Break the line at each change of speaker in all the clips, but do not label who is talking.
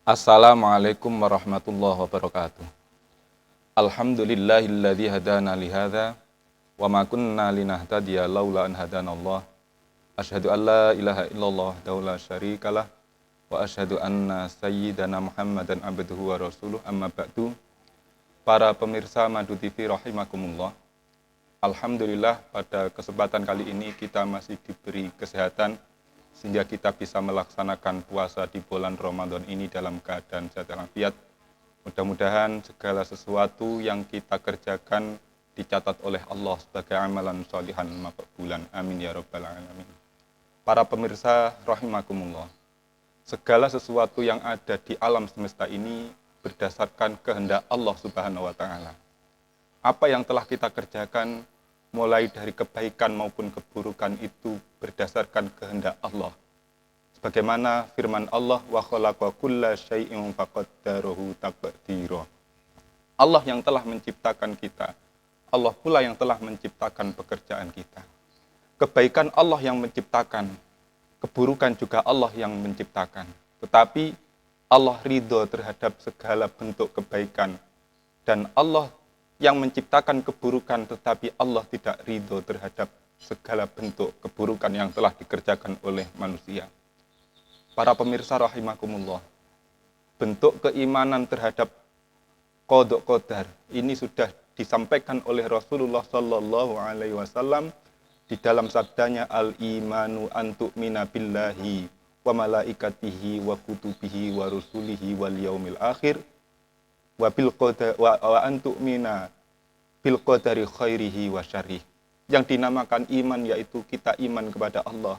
Assalamualaikum warahmatullahi wabarakatuh. Alhamdulillahilladzi hadana li hadza wa ma kunna linahtadiya laula an hadanallah. Asyhadu an la ilaha illallah wahdahu la syarikalah wa asyhadu anna sayyidana Muhammadan abduhu wa rasuluh amma ba'du. Para pemirsa Madu TV rahimakumullah. Alhamdulillah pada kesempatan kali ini kita masih diberi kesehatan sehingga kita bisa melaksanakan puasa di bulan Ramadan ini dalam keadaan sehat walafiat. Mudah-mudahan segala sesuatu yang kita kerjakan dicatat oleh Allah sebagai amalan sholihan maqbulan. Amin ya rabbal alamin. Para pemirsa rahimakumullah. Segala sesuatu yang ada di alam semesta ini berdasarkan kehendak Allah Subhanahu wa taala. Apa yang telah kita kerjakan mulai dari kebaikan maupun keburukan itu berdasarkan kehendak Allah. Sebagaimana firman Allah, wa khalaqa kulla syai'in faqaddarahu taqdira. Allah yang telah menciptakan kita. Allah pula yang telah menciptakan pekerjaan kita. Kebaikan Allah yang menciptakan, keburukan juga Allah yang menciptakan. Tetapi Allah ridho terhadap segala bentuk kebaikan dan Allah yang menciptakan keburukan, tetapi Allah tidak ridho terhadap segala bentuk keburukan yang telah dikerjakan oleh manusia. Para pemirsa rahimakumullah, bentuk keimanan terhadap qada qadar ini sudah disampaikan oleh Rasulullah Shallallahu Alaihi Wasallam di dalam sabdanya, al-imanu antu'mina billahi wa malaikatihi wa kutubihi wa rusulihi wal yaumil akhir wa antu'mina bil qadari khairihi wa syarrih. Yang dinamakan iman yaitu kita iman kepada Allah,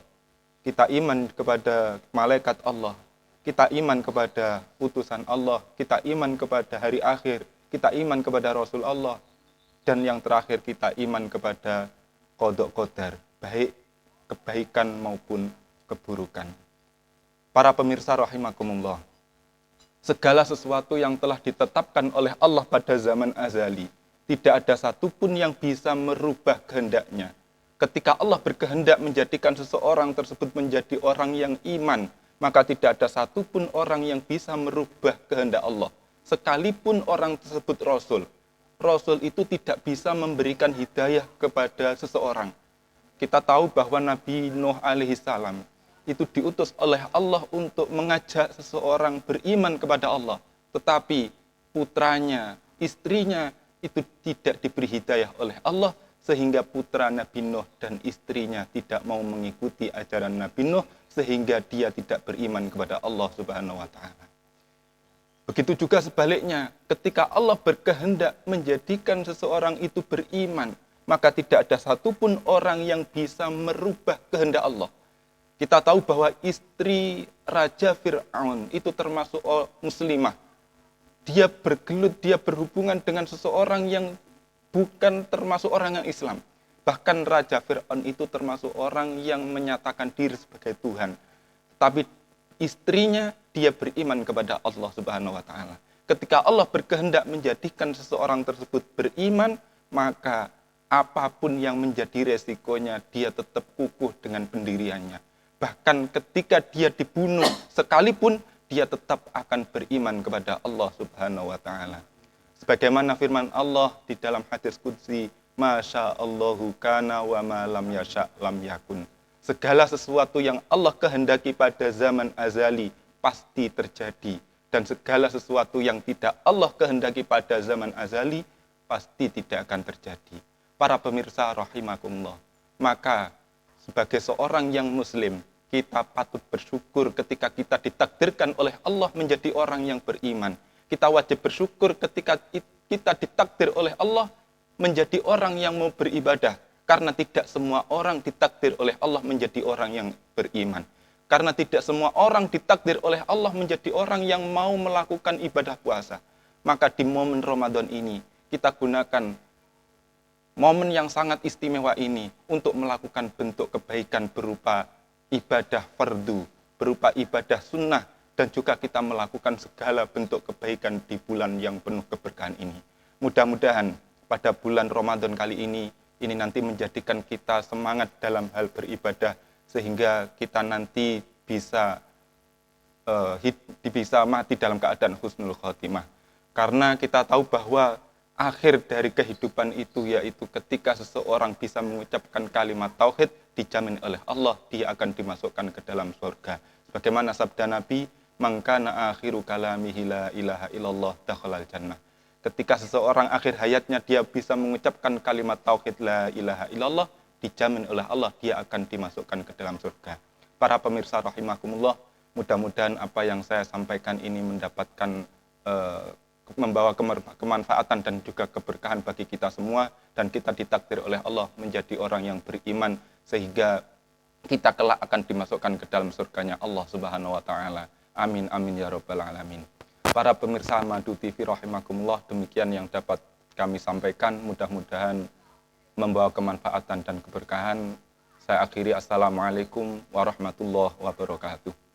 kita iman kepada malaikat Allah, kita iman kepada utusan Allah, kita iman kepada hari akhir, kita iman kepada Rasul Allah, dan yang terakhir kita iman kepada qada qadar, baik kebaikan maupun keburukan. Para pemirsa rahimakumullah, segala sesuatu yang telah ditetapkan oleh Allah pada zaman azali, tidak ada satupun yang bisa merubah kehendaknya. Ketika Allah berkehendak menjadikan seseorang tersebut menjadi orang yang iman, maka tidak ada satupun orang yang bisa merubah kehendak Allah. Sekalipun orang tersebut Rasul. Rasul itu tidak bisa memberikan hidayah kepada seseorang. Kita tahu bahwa Nabi Nuh alaihissalam itu diutus oleh Allah untuk mengajak seseorang beriman kepada Allah. Tetapi putranya, istrinya itu tidak diberi hidayah oleh Allah, sehingga putra Nabi Nuh dan istrinya tidak mau mengikuti ajaran Nabi Nuh, sehingga dia tidak beriman kepada Allah Subhanahu wa taala. Begitu juga sebaliknya, ketika Allah berkehendak menjadikan seseorang itu beriman, maka tidak ada satupun orang yang bisa merubah kehendak Allah. Kita tahu bahwa istri Raja Fir'aun itu termasuk muslimah. Dia bergelut, dia berhubungan dengan seseorang yang bukan termasuk orang yang Islam. Bahkan Raja Fir'aun itu termasuk orang yang menyatakan diri sebagai Tuhan. Tapi istrinya, dia beriman kepada Allah Subhanahu wa taala. Ketika Allah berkehendak menjadikan seseorang tersebut beriman, maka apapun yang menjadi resikonya, dia tetap kukuh dengan pendiriannya. Bahkan ketika dia dibunuh sekalipun, dia tetap akan beriman kepada Allah Subhanahu wa taala. Sebagaimana firman Allah di dalam hadis qudsi, Masya Allahu kana wa ma lam yasha lam yakun. Segala sesuatu yang Allah kehendaki pada zaman azali pasti terjadi, dan segala sesuatu yang tidak Allah kehendaki pada zaman azali pasti tidak akan terjadi. Para pemirsa rahimakumullah, maka sebagai seorang yang muslim, kita patut bersyukur ketika kita ditakdirkan oleh Allah menjadi orang yang beriman. Kita wajib bersyukur ketika kita ditakdir oleh Allah menjadi orang yang mau beribadah. Karena tidak semua orang ditakdir oleh Allah menjadi orang yang beriman. Karena tidak semua orang ditakdir oleh Allah menjadi orang yang mau melakukan ibadah puasa. Maka di momen Ramadan ini, kita gunakan momen yang sangat istimewa ini untuk melakukan bentuk kebaikan berupa ibadah fardu, berupa ibadah sunnah, dan juga kita melakukan segala bentuk kebaikan di bulan yang penuh keberkahan ini. Mudah-mudahan pada bulan Ramadan kali ini nanti menjadikan kita semangat dalam hal beribadah, sehingga kita nanti bisa bisa mati dalam keadaan husnul khotimah. Karena kita tahu bahwa akhir dari kehidupan itu yaitu ketika seseorang bisa mengucapkan kalimat tauhid, dijamin oleh Allah dia akan dimasukkan ke dalam surga. Sebagaimana sabda Nabi, "Man kana akhiru kalamihi la ilaha illallah dakhalal jannah." Ketika seseorang akhir hayatnya dia bisa mengucapkan kalimat tauhid la ilaha illallah, dijamin oleh Allah dia akan dimasukkan ke dalam surga. Para pemirsa rahimakumullah, mudah-mudahan apa yang saya sampaikan ini mendapatkan membawa kemanfaatan dan juga keberkahan bagi kita semua, dan kita ditakdir oleh Allah menjadi orang yang beriman sehingga kita kelak akan dimasukkan ke dalam surganya Allah Subhanahu wa taala. Amin amin ya rabbal alamin. Para pemirsa Madu TV rahimakumullah, demikian yang dapat kami sampaikan, mudah-mudahan membawa kemanfaatan dan keberkahan. Saya akhiri, assalamualaikum warahmatullahi wabarakatuh.